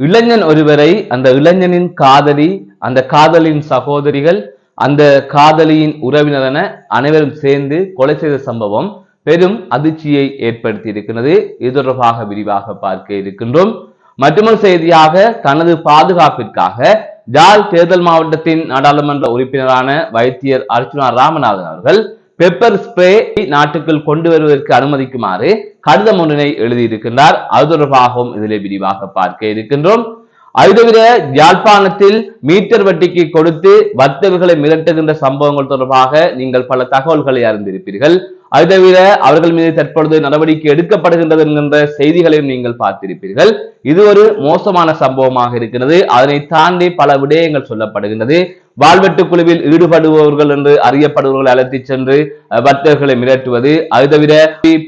இளைஞன் ஒருவரை அந்த இளைஞனின் காதலி, அந்த காதலின் சகோதரிகள், அந்த காதலியின் உறவினர் என அனைவரும் சேர்ந்து கொலை செய்த சம்பவம் பெரும் அதிர்ச்சியை ஏற்படுத்தி இருக்கிறது. இது தொடர்பாக விரிவாக பார்க்க இருக்கின்றோம். மற்றொரு செய்தியாக தனது பாதுகாப்பிற்காக ஜாழ் தேர்தல் மாவட்டத்தின் நாடாளுமன்ற உறுப்பினரான வைத்தியர் அர்ச்சுனா ராமநாதன் அவர்கள் பெப்பர் ஸ்ப்ரே நாட்டுக்குள் கொண்டு வருவதற்கு அனுமதிக்குமாறு கடிதம் ஒன்றினை எழுதியிருக்கின்றார். அது தொடர்பாகவும் இதிலே விரிவாக பார்க்க இருக்கின்றோம். அது தவிர யாழ்ப்பாணத்தில் மீட்டர் வட்டிக்கு கொடுத்து வர்த்தகர்களை மிரட்டுகின்ற சம்பவங்கள் தொடர்பாக நீங்கள் பல தகவல்களை அறிந்திருப்பீர்கள். அது தவிர அவர்கள் மீது தற்பொழுது நடவடிக்கை எடுக்கப்படுகின்றது என்கின்ற செய்திகளையும் நீங்கள் பார்த்திருப்பீர்கள். இது ஒரு மோசமான சம்பவமாக இருக்கிறது. அதனை தாண்டி பல விடயங்கள் சொல்லப்படுகின்றது. வாழ்வெட்டு குழுவில் ஈடுபடுபவர்கள் என்று அறியப்படுபவர்களை அழைத்து சென்று வர்த்தகர்களை மிரட்டுவது, அது தவிர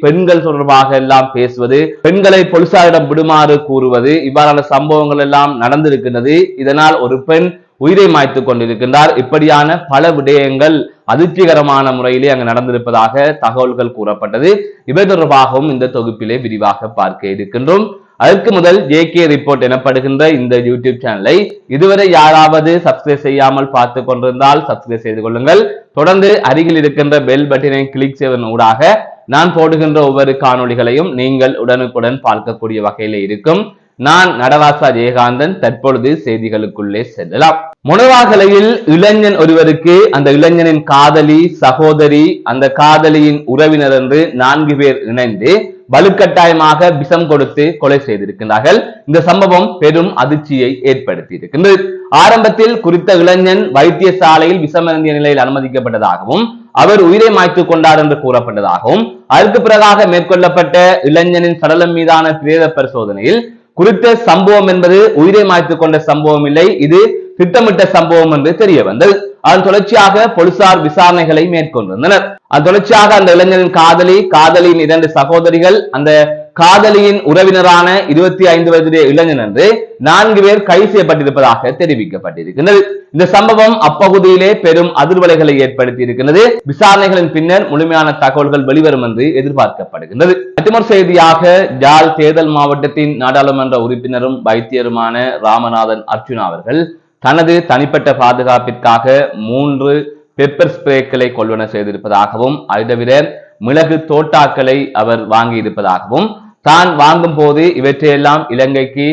பெண்கள் தொடர்பாக எல்லாம் பேசுவது, பெண்களை போலீசாரிடம் விடுமாறு கூறுவது, இவ்வாறான சம்பவங்கள் எல்லாம் நடந்திருக்கின்றது. இதனால் ஒரு பெண் உயிரை மாய்த்துக் கொண்டிருக்கின்றார். இப்படியான பல விடயங்கள் அதிர்ச்சிகரமான முறையிலே அங்கு நடந்திருப்பதாக தகவல்கள் கூறப்பட்டது. இவை தொடர்பாகவும் இந்த தொகுப்பிலே விரிவாக பார்க்க இருக்கின்றோம். அதற்கு முதல் ஜேகே ரிப்போர்ட் எனப்படுகின்ற இந்த யூடியூப் சேனலை இதுவரை யாராவது சப்ஸ்கிரைப் செய்யாமல் பார்த்து கொண்டிருந்தால் சப்ஸ்கிரைப் செய்து கொள்ளுங்கள். தொடர்ந்து அருகில் இருக்கின்ற பெல் பட்டனை கிளிக் செய்வதன் ஊடாக நான் போடுகின்ற ஒவ்வொரு காணொளிகளையும் நீங்கள் உடனுக்குடன் பார்க்கக்கூடிய வகையில இருக்கும். நான் நடராசா ஜெயகாந்தன். தற்பொழுது செய்திகளுக்குள்ளே செல்லலாம். முனவாகலையில் இளைஞன் ஒருவருக்கு அந்த இளைஞனின் காதலி, சகோதரி, அந்த காதலியின் உறவினர் என்று 4 பேர் இணைந்து வலுக்கட்டாயமாக விஷம் கொடுத்து கொலை செய்திருக்கிறார்கள். இந்த சம்பவம் பெரும் அதிர்ச்சியை ஏற்படுத்தி இருக்கின்றது. ஆரம்பத்தில் குறித்த இளைஞன் வைத்தியசாலையில் விஷம் அருந்திய நிலையில் அனுமதிக்கப்பட்டதாகவும் அவர் உயிரை மாய்த்துக் கொண்டார் என்று கூறப்பட்டதாகவும் அதற்கு பிறகாக மேற்கொள்ளப்பட்ட இளைஞனின் சடலம் மீதான பிரேத பரிசோதனையில் குறித்த சம்பவம் என்பது உயிரை மாய்த்துக் கொண்ட சம்பவம் இல்லை, இது திட்டமிட்ட சம்பவம் என்று தெரிய வந்தது. அதன் தொடர்ச்சியாக போலீசார் விசாரணைகளை மேற்கொண்டிருந்தனர். அதன் தொடர்ச்சியாக அந்த இளைஞரின் காதலி, காதலியின் 2 சகோதரிகள், அந்த காதலியின் உறவினரான 25 வயதுடைய இளைஞன் என்று 4 பேர் கைது செய்யப்பட்டிருப்பதாக தெரிவிக்கப்பட்டிருக்கிறது. இந்த சம்பவம் அப்பகுதியிலே பெரும் அதிர்வலைகளை ஏற்படுத்தி இருக்கிறது. விசாரணைகளின் பின்னர் முழுமையான தகவல்கள் வெளிவரும் என்று எதிர்பார்க்கப்படுகின்றது. மற்றொரு செய்தியாக ஜாழ் தேர்தல் மாவட்டத்தின் நாடாளுமன்ற உறுப்பினரும் வைத்தியருமான ராமநாதன் அர்ச்சுனா அவர்கள் தனது தனிப்பட்ட பாதுகாப்பிற்காக 3 பெப்பர் ஸ்ப்ரேக்களை கொள்வன செய்திருப்பதாகவும் அது தவிர மிளகு தோட்டாக்களை அவர் வாங்கி இருப்பதாகவும் தான் வாங்கும் போது இவற்றையெல்லாம் இலங்கைக்கு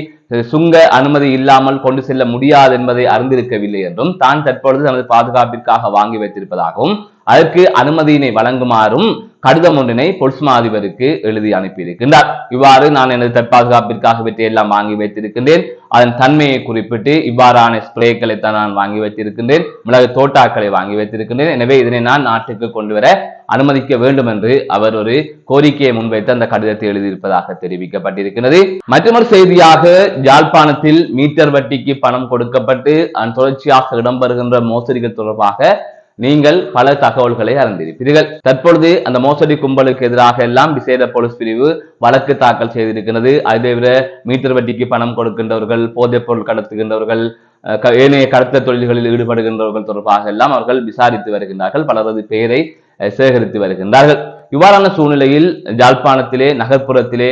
சுங்க அனுமதி இல்லாமல் கொண்டு செல்ல முடியாது என்பதை அறிந்திருக்கவில்லை என்றும் தான் தற்பொழுது தனது பாதுகாப்பிற்காக வாங்கி வைத்திருப்பதாகவும் அதற்கு அனுமதியினை வழங்குமாறும் கடிதம் ஒன்றினை பொலிஸ் மா அதிபருக்கு எழுதி அனுப்பியிருக்கின்றார். இவ்வாறு நான் எனது தற்பாதுகாப்பிற்காக இவற்றையெல்லாம் வாங்கி வைத்திருக்கின்றேன், அதன் தன்மையை குறிப்பிட்டு இவ்வாறான ஸ்ப்ரேக்களை தான் நான் வாங்கி வைத்திருக்கின்றேன், மிளகு தோட்டாக்களை வாங்கி வைத்திருக்கின்றேன், எனவே இதனை நான் நாட்டுக்கு கொண்டு வர அனுமதிக்க வேண்டும் என்று அவர் ஒரு கோரிக்கையை முன்வைத்து அந்த கடிதத்தை எழுதியிருப்பதாக தெரிவிக்கப்பட்டிருக்கிறது. மற்றொரு செய்தியாக யாழ்ப்பாணத்தில் மீட்டர் வட்டிக்கு பணம் கொடுக்கப்பட்டு அதன் தொடர்ச்சியாக இடம்பெறுகின்ற மோசடிகள் தொடர்பாக நீங்கள் பல தகவல்களை அறிந்திருப்பீர்கள். தற்பொழுது அந்த மோசடி கும்பலுக்கு எதிராக எல்லாம் விசேட போலீஸ் பிரிவு வழக்கு தாக்கல் செய்திருக்கிறது. அதே விட மீட்டர் வட்டிக்கு பணம் கொடுக்கின்றவர்கள், போதைப் பொருள் கடத்துகின்றவர்கள், ஏனைய கடத்தல் தொழில்களில் ஈடுபடுகின்றவர்கள் தொடர்பாக எல்லாம் அவர்கள் விசாரித்து வருகின்றார்கள், பலரது பெயரை சேகரித்து வருகின்றார்கள். இவ்வாறான சூழ்நிலையில் யாழ்ப்பாணத்திலே நகர்ப்புறத்திலே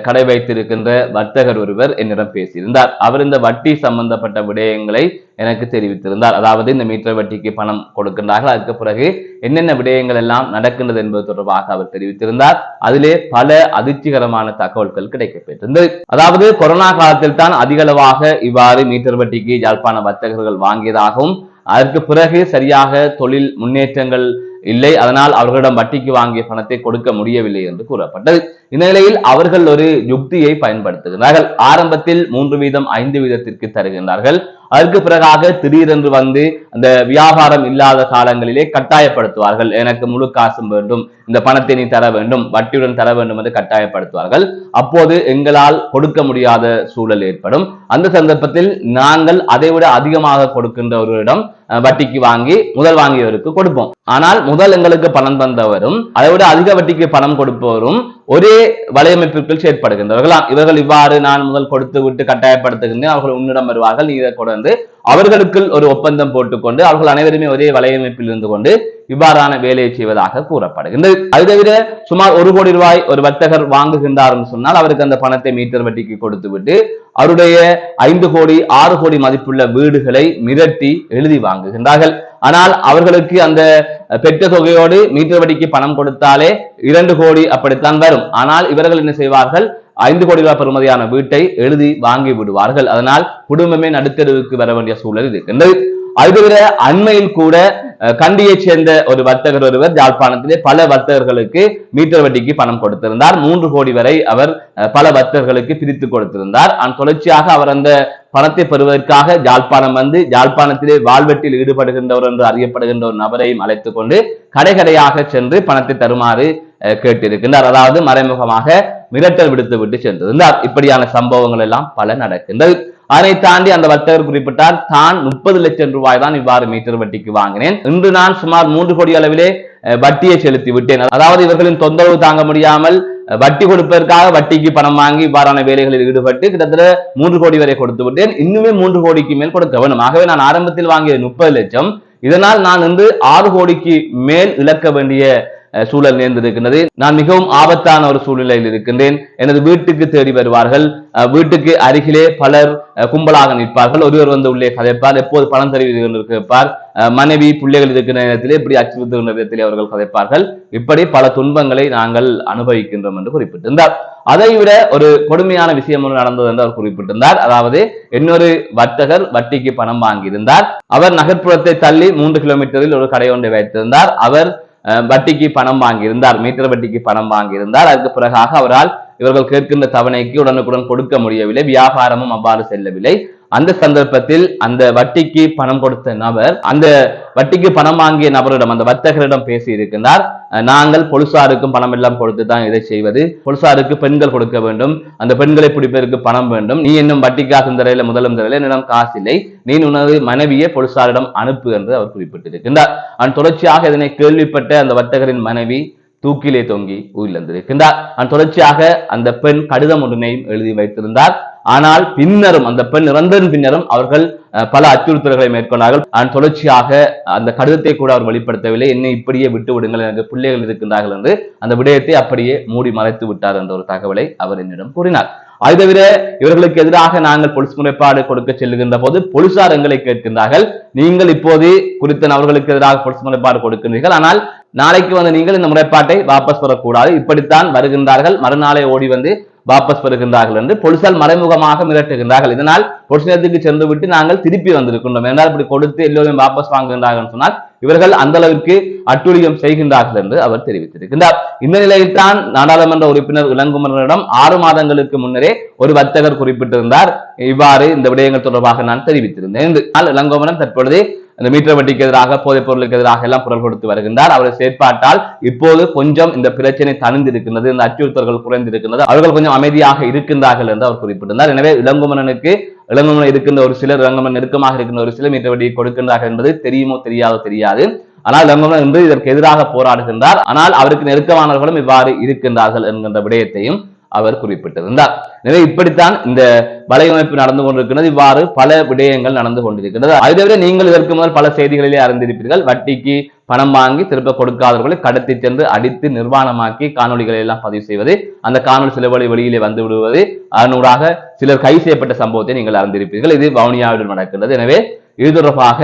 கடை வைத்திருக்கின்ற வர்த்தகர் ஒருவர் என்னிடம் பேசியிருந்தார். அவர் இந்த வட்டி சம்பந்தப்பட்ட விடயங்களை எனக்கு தெரிவித்திருந்தார். அதாவது இந்த மீட்டர் வட்டிக்கு பணம் கொடுக்கின்றார்கள், அதுக்கு பிறகு என்னென்ன விடயங்கள் எல்லாம் நடக்கின்றது என்பது தொடர்பாக அவர் தெரிவித்திருந்தார். அதிலே பல அதிர்ச்சிகரமான தகவல்கள் கிடைக்கப்பெற்றிருந்தது. அதாவது கொரோனா காலத்தில் தான் அதிகளவாக இவ்வாறு மீட்டர் வட்டிக்கு யாழ்ப்பாண வர்த்தகர்கள் வாங்கியதாகவும் அதற்கு பிறகு சரியாக தொழில் முன்னேற்றங்கள் இல்லை, அதனால் அவர்களிடம் வட்டிக்கு வாங்கிய பணத்தை கொடுக்க முடியவில்லை என்று கூறப்பட்டது. இந்த நிலையில் அவர்கள் ஒரு யுக்தியை பயன்படுத்துகிறார்கள். ஆரம்பத்தில் 3 வீதம் 5 வீதத்திற்கு தருகின்றார்கள். அதற்கு பிறகாக திடீரென்று வந்து அந்த வியாபாரம் இல்லாத காலங்களிலே கட்டாயப்படுத்துவார்கள், எனக்கு முழு காசும் வேண்டும், இந்த பணத்தை நீ தர வேண்டும், வட்டியுடன் தர வேண்டும் என்று கட்டாயப்படுத்துவார்கள். அப்போது எங்களால் கொடுக்க முடியாத சூழல் ஏற்படும். அந்த சந்தர்ப்பத்தில் நாங்கள் அதைவிட அதிகமாக கொடுக்கின்றவர்களிடம் வட்டிக்கு வாங்கி முதல் வாங்கியவருக்கு கொடுப்போம். ஆனால் முதல் எங்களுக்கு பணம் தந்தவரும் அதை விட அதிக வட்டிக்கு பணம் கொடுப்பவரும் ஒரே வலையமைப்பிற்குள் செயற்படுகின்றவர்களாம். இவர்கள் இவ்வாறு நான் முதல் கொடுத்து விட்டு கட்டாயப்படுத்துகின்றேன், அவர்கள் உன்னிடம் வருவார்கள், நீ இதை கொண்டு அவர்களுக்குள் ஒரு ஒப்பந்தம் போட்டுக்கொண்டு அவர்கள் அனைவருமே ஒரே வலையமைப்பில் இருந்து கொண்டு இவ்வாறான வேலையை செய்வதாக கூறப்படுகின்றது. அது தவிர சுமார் 1 கோடி ரூபாய் ஒரு வர்த்தகர் வாங்குகின்றார் என்று சொன்னால் அவருக்கு அந்த பணத்தை மீட்டர் வட்டிக்கு கொடுத்து விட்டு அவருடைய 5 கோடி 6 கோடி மதிப்புள்ள வீடுகளை மிரட்டி எழுதி வாங்குகின்றார்கள். ஆனால் அவர்களுக்கு அந்த பெற்ற தொகையோடு மீட்டர் வட்டிக்கு பணம் கொடுத்தாலே 2 கோடி அப்படித்தான் வரும். ஆனால் இவர்கள் என்ன செய்வார்கள், 5 கோடி ரூபாய் பெறுமதியான வீட்டை எழுதி வாங்கி விடுவார்கள். அதனால் குடும்பமே நடுத்தருவுக்கு வர வேண்டிய சூழல் இருக்கின்றது. அதுவிட அண்மையில் கூட கண்டியைச் சேர்ந்த ஒரு வர்த்தகர் ஒருவர் யாழ்ப்பாணத்திலே பல வர்த்தகர்களுக்கு மீட்டர் வட்டிக்கு பணம் கொடுத்திருந்தார். 3 கோடி வரை அவர் பல வர்த்தகர்களுக்கு பிரித்து கொடுத்திருந்தார். தொடர்ச்சியாக அவர் அந்த பணத்தை பெறுவதற்காக யாழ்ப்பாணம் வந்து யாழ்ப்பாணத்திலே வாழ்வெட்டில் ஈடுபடுகின்றவர் என்று அறியப்படுகின்ற ஒரு நபரையும் அழைத்துக் கொண்டு கடைகடையாக சென்று பணத்தை தருமாறு கேட்டிருக்கின்றார். அதாவது மறைமுகமாக மிரட்டல் விடுத்து விட்டு சென்றிருந்தார். இப்படியான சம்பவங்கள் எல்லாம் பல நடக்கின்றது. அதனை தாண்டி அந்த வர்த்தகர் குறிப்பிட்டார், தான் 30 லட்சம் ரூபாய் தான் இவ்வாறு மீட்டர் வட்டிக்கு வாங்கினேன். இன்று நான் சுமார் 3 கோடி அளவிலே வட்டியை செலுத்தி விட்டேன். அதாவது இவர்களின் தொந்தரவு தாங்க முடியாமல் வட்டி கொடுப்பதற்காக வட்டிக்கு பணம் வாங்கி இவ்வாறான வேலைகளில் ஈடுபட்டு கிட்டத்தட்ட 3 கோடி வரை கொடுத்து விட்டேன். இன்னுமே 3 கோடிக்கு மேல் கொடுக்க வேண்டும். ஆகவே நான் ஆரம்பத்தில் வாங்கிய 30 லட்சம், இதனால் நான் இன்று 6 கோடிக்கு மேல் இழக்க வேண்டிய சூழல் நேர்ந்திருக்கின்றது. நான் மிகவும் ஆபத்தான ஒரு சூழ்நிலையில் இருக்கின்றேன். எனது வீட்டுக்கு தேடி வருவார்கள். வீட்டுக்கு அருகிலே பலர் கும்பலாக நிற்பார்கள். ஒருவர் வந்து உள்ளே கதைப்பார், எப்போது பணம் தருவீர்கள் கேட்பார். மனைவி பிள்ளைகள் இருக்கிற நேரத்திலே இப்படி அச்சுறுத்துகின்ற விதத்திலே அவர்கள் கதைப்பார்கள். இப்படி பல துன்பங்களை நாங்கள் அனுபவிக்கின்றோம் என்று குறிப்பிட்டிருந்தார். அதை விட ஒரு கொடுமையான விஷயம் ஒன்று நடந்தது என்று அவர் குறிப்பிட்டிருந்தார். அதாவது இன்னொரு வர்த்தகர் வட்டிக்கு பணம் வாங்கியிருந்தார். அவர் நகர்ப்புறத்தை தள்ளி 3 கிலோமீட்டரில் ஒரு கடை ஒன்றை வைத்திருந்தார். அவர் வட்டிக்கு பணம் வாங்கியிருந்தார், மீட்டர் வட்டிக்கு பணம் வாங்கியிருந்தார். அதுக்கு பிறகாக அவரால் இவர்கள் கேட்கின்ற தவணைக்கு உடனுக்குடன் கொடுக்க முடியவில்லை. வியாபாரமும் அவ்வாறு செல்லவில்லை. அந்த சந்தர்ப்பத்தில் அந்த வட்டிக்கு பணம் கொடுத்த நபர் அந்த வட்டிக்கு பணம் வாங்கிய நபரிடம், அந்த வர்த்தகரிடம் பேசி இருக்கின்றார். நாங்கள் பொலிசாருக்கும் பணம் எல்லாம் கொடுத்து தான் இதை செய்வது. பொலிசாருக்கு பெண்கள் கொடுக்க வேண்டும், அந்த பெண்களை பிடிப்பதற்கு பணம் வேண்டும். நீ இன்னும் வட்டி காசும் தரையில முதலும் தரையில என்னிடம் காசு இல்லை, நீ உனது மனைவியை பொலிசாரிடம் அனுப்பு என்று அவர் குறிப்பிட்டிருக்கின்றார். தொடர்ச்சியாக இதனை கேள்விப்பட்ட அந்த வர்த்தகரின் மனைவி தூக்கிலே தொங்கி உயிரிழந்திருக்கின்றார். தொடர்ச்சியாக அந்த பெண் கடிதம் ஒன்றினையும் எழுதி வைத்திருந்தார். ஆனால் பின்னரும் அந்த பெண் இறந்ததன் பின்னரும் அவர்கள் பல அச்சுறுத்தல்களை மேற்கொண்டார்கள். தொடர்ச்சியாக அந்த கடிதத்தை கூட அவர் வெளிப்படுத்தவில்லை. என்னை இப்படியே விட்டு விடுங்கள், எனக்கு பிள்ளைகள் இருக்கின்றார்கள் என்று அந்த விடயத்தை அப்படியே மூடி மறைத்து விட்டார் என்ற ஒரு தகவலை அவர் என்னிடம் கூறினார். அதை தவிர இவர்களுக்கு எதிராக நாங்கள் போலீஸ் முறைப்பாடு கொடுக்க செல்லுகின்ற போது போலீசார் எங்களை கேட்கின்றார்கள், நீங்கள் இப்போது குறித்த நபர்களுக்கு எதிராக போலீஸ் முறைப்பாடு கொடுக்கின்றீர்கள், ஆனால் நாளைக்கு வந்து நீங்கள் இந்த முறைப்பாட்டை வாபஸ் பெறக்கூடாது, இப்படித்தான் வருகின்றார்கள், மறுநாளை ஓடி வந்து வாபஸ் பெறுகின்றார்கள் என்று போலீசார் மறைமுகமாக மிரட்டுகின்றார்கள். இதனால் போலீஸ் நிலையத்துக்கு சென்று விட்டு நாங்கள் திருப்பி வந்திருக்கின்றோம். என்றால் இப்படி கொடுத்து எல்லோரும் வாபஸ் வாங்குகின்றார்கள் சொன்னால் இவர்கள் அந்த அளவிற்கு அட்டூழியம் செய்கின்றார்கள் என்று அவர் தெரிவித்திருக்கின்றார். இந்த நிலையில் தான் நாடாளுமன்ற உறுப்பினர் இளங்குமரனிடம் 6 மாதங்களுக்கு முன்னரே ஒரு வர்த்தகர் குறிப்பிட்டிருந்தார், இவ்வாறு இந்த விடயங்கள் தொடர்பாக நான் தெரிவித்திருந்தேன். இளங்குமரன் தற்பொழுது இந்த மீட்டர் வட்டிக்கு எதிராக, போதைப் பொருளுக்கு எதிராக எல்லாம் குரல் கொடுத்து வருகின்றார். அவரது செயற்பாட்டால் இப்போது கொஞ்சம் இந்த பிரச்சனை தணிந்திருக்கின்றது, இந்த அச்சுறுத்தல்கள் குறைந்திருக்கின்றது, அவர்கள் கொஞ்சம் அமைதியாக இருக்கின்றார்கள் என்று அவர் குறிப்பிட்டிருந்தார். எனவே இளங்குமரன் இருக்கின்ற ஒரு சிலர், இளங்குமரன் நெருக்கமாக இருக்கின்ற ஒரு சிலர் மீட்டர் வட்டியை கொடுக்கின்றார்கள் என்பது தெரியுமோ தெரியாது. ஆனால் இளங்குமரன் இன்று இதற்கு எதிராக போராடுகின்றார். ஆனால் அவருக்கு நெருக்கமானவர்களும் இவ்வாறு இருக்கின்றார்கள் என்கின்ற விடயத்தையும் அவர் குறிப்பிட்டிருந்தார். எனவே இப்படித்தான் இந்த வலையமைப்பு நடந்து கொண்டிருக்கிறது. இவ்வாறு பல விடயங்கள் நடந்து கொண்டிருக்கிறது. அதை தவிர நீங்கள் இதற்கு முதல் பல செய்திகளிலே அறிந்திருப்பீர்கள். வட்டிக்கு பணம் வாங்கி திருப்ப கொடுக்காதவர்களை கடத்தி சென்று அடித்து நிர்வாணமாக்கி காணொலிகளை எல்லாம் பதிவு செய்வது, அந்த காணொலி சில வெளியிலே வந்து விடுவது, அதனூடாக சிலர் கைது செய்யப்பட்ட சம்பவத்தை நீங்கள் அறிந்திருப்பீர்கள். இது வவுனியாவில் நடக்கின்றது. எனவே இது தொடர்பாக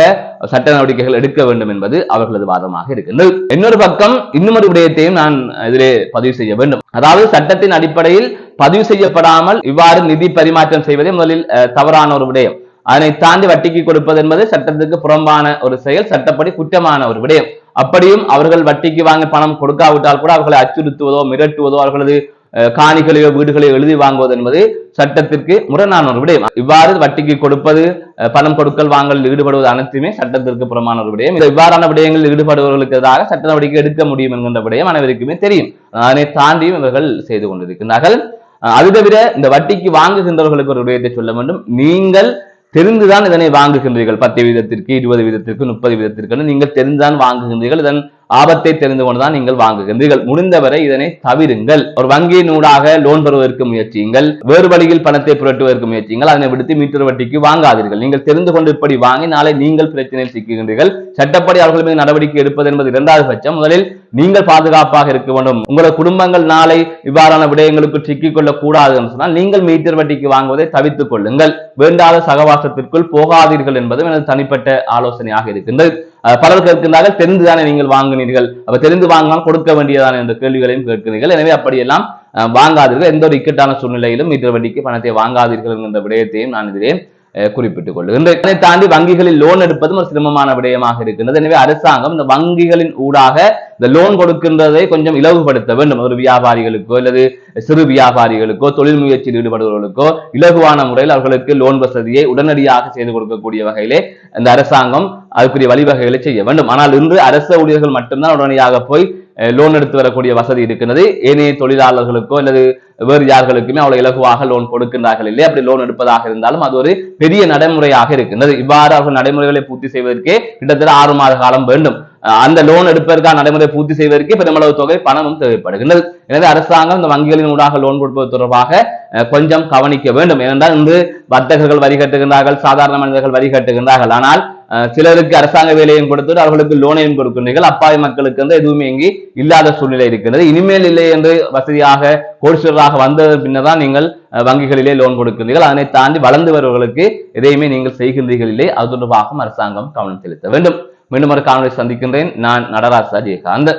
சட்ட நடவடிக்கைகள் எடுக்க வேண்டும் என்பது அவர்களது வாதமாக இருக்கின்றது. இன்னொரு பக்கம் இன்னொரு விடயத்தையும் நான் இதிலே பதிவு செய்ய வேண்டும். அதாவது சட்டத்தின் அடிப்படையில் பதிவு செய்யப்படாமல் இவ்வாறு நிதி பரிமாற்றம் செய்வதே முதலில் தவறான ஒரு விடயம். அதனை தாண்டி வட்டிக்கு கொடுப்பது என்பது சட்டத்துக்கு புறம்பான ஒரு செயல், சட்டப்படி குற்றமான ஒரு விடயம். அப்படியும் அவர்கள் வட்டிக்கு வாங்கி பணம் கொடுக்காவிட்டால் கூட அவர்களை அச்சுறுத்துவதோ மிரட்டுவதோ அவர்களது காணிகளையோ வீடுகளையோ எழுதி வாங்குவது என்பது சட்டத்திற்கு முரணான ஒரு விடயம். இவ்வாறு வட்டிக்கு கொடுப்பது, பணம் கொடுக்கல் வாங்கல் ஈடுபடுவது அனைத்துமே சட்டத்திற்கு புறமான ஒரு விடயம். இவ்வாறான விடயங்களில் ஈடுபடுபவர்களுக்கு எதிராக சட்ட நடவடிக்கை எடுக்க முடியும் என்கின்ற விடயம் அனைவருக்குமே தெரியும். அதனை தாண்டியும் இவர்கள் செய்து கொண்டிருக்கிறார்கள். அது தவிர இந்த வட்டிக்கு வாங்குகின்றவர்களுக்கு ஒரு விடயத்தை சொல்ல வேண்டும். நீங்கள் தெரிந்துதான் இதனை வாங்குகின்றீர்கள். 10 வீதத்திற்கு 20 வீதத்திற்கு 30 வீதத்திற்கு நீங்கள் தெரிந்துதான் வாங்குகின்றீர்கள். இதன் ஆபத்தை தெரிந்து கொண்டுதான் நீங்கள் வாங்குகின்றீர்கள். முடிந்தவரை இதனை தவிருங்கள். ஒரு வங்கியின் ஊடாக லோன் பெறுவதற்கு முயற்சியுங்கள், வேறு வழியில் பணத்தை புரட்டுவதற்கு முயற்சியுங்கள். அதனை விடுத்து மீட்டர் வட்டிக்கு வாங்காதீர்கள். நீங்கள் தெரிந்து கொண்டு இப்படி வாங்கி நாளை நீங்கள் பிரச்சனையில் சிக்குகின்றீர்கள். சட்டப்படி அவர்கள் மீது நடவடிக்கை எடுப்பது என்பது இரண்டாவது பட்சம். முதலில் நீங்கள் பாதுகாப்பாக இருக்க வேண்டும். உங்களது குடும்பங்கள் நாளை இவ்வாறான விடயங்களுக்கு சிக்கிக் கொள்ளக் கூடாது என்று சொன்னால் நீங்கள் மீட்டர் வட்டிக்கு வாங்குவதை தவிர்த்துக் கொள்ளுங்கள். வேண்டாத சகவாசத்திற்குள் போகாதீர்கள் என்பதும் எனது தனிப்பட்ட ஆலோசனையாக இருக்கின்றது. பலர் கேட்கின்றார்கள், தெரிந்துதானே நீங்கள் வாங்கினீர்கள், அப்ப தெரிந்து வாங்கினால் கொடுக்க வேண்டியதான என்ற கேள்விகளையும் கேட்கிறீர்கள். எனவே அப்படியெல்லாம் வாங்காதீர்கள். எந்த ஒரு இக்கட்டான சூழ்நிலையிலும் மீட்டர் வட்டிக்கு பணத்தை வாங்காதீர்கள் என்ற விடயத்தையும் நான் இதிலே குறிப்பிட்டுக் கொள்ளுகின்றேன். இதனை தாண்டி வங்கிகளில் லோன் எடுப்பதும் ஒரு சிரமமான விடயமாக இருக்கின்றது. எனவே அரசாங்கம் இந்த வங்கிகளின் ஊடாக இந்த லோன் கொடுக்கின்றதை கொஞ்சம் இலகுபடுத்த வேண்டும். ஒரு வியாபாரிகளுக்கோ அல்லது சிறு வியாபாரிகளுக்கோ தொழில் முயற்சியில் ஈடுபடுபவர்களுக்கோ இலகுவான முறையில் அவர்களுக்கு லோன் வசதியை உடனடியாக செய்து கொடுக்கக்கூடிய வகையிலே இந்த அரசாங்கம் அதுக்குரிய வழிவகைகளை செய்ய வேண்டும். ஆனால் இன்று அரசு ஊழியர்கள் மட்டும்தான் உடனடியாக போய் லோன் எடுத்து வரக்கூடிய வசதி இருக்கின்றது. ஏனைய தொழிலாளர்களுக்கோ அல்லது வேறு யார்களுக்குமே அவ்வளவு இலகுவாக லோன் கொடுக்கின்றார்கள் இல்லை. அப்படி லோன் எடுப்பதாக இருந்தாலும் அது ஒரு பெரிய நடைமுறையாக இருக்கின்றது. இவ்வாறு அவர்கள் நடைமுறைகளை பூர்த்தி செய்வதற்கே கிட்டத்தட்ட 6 மாத காலம் வேண்டும். அந்த லோன் எடுப்பதற்கான நடைமுறை பூர்த்தி செய்வதற்கு பெருமளவு தொகை பணமும் தேவைப்படுகின்றது. எனவே அரசாங்கம் இந்த வங்கிகளின் ஊடாக லோன் கொடுப்பது தொடர்பாக கொஞ்சம் கவனிக்க வேண்டும். ஏனென்றால் இன்று வர்த்தகர்கள் வரி கட்டுகின்றார்கள், சாதாரண மனிதர்கள் வரி கட்டுகின்றார்கள். ஆனால் சிலருக்கு அரசாங்க வேலையும் கொடுத்து அவர்களுக்கு லோனையும் கொடுக்கின்றீர்கள். அப்பாவி மக்களுக்கு வந்து எதுவுமே இங்கே இல்லாத சூழ்நிலை இருக்கின்றது. இனிமேல் இல்லை என்று வசதியாக கோடீஸ்வரராக வந்தது பின்னர் தான் நீங்கள் வங்கிகளிலே லோன் கொடுக்கின்றீர்கள். அதனை தாண்டி வளர்ந்து வருவர்களுக்கு எதையுமே நீங்கள் செய்கின்றீர்கள் இல்லை. அது தொடர்பாக அரசாங்கம் கவனம் செலுத்த வேண்டும். மீண்டும் ஒரு காணொலி சந்திக்கின்றேன். நான் நடராஜ் ஜெயகாந்த்.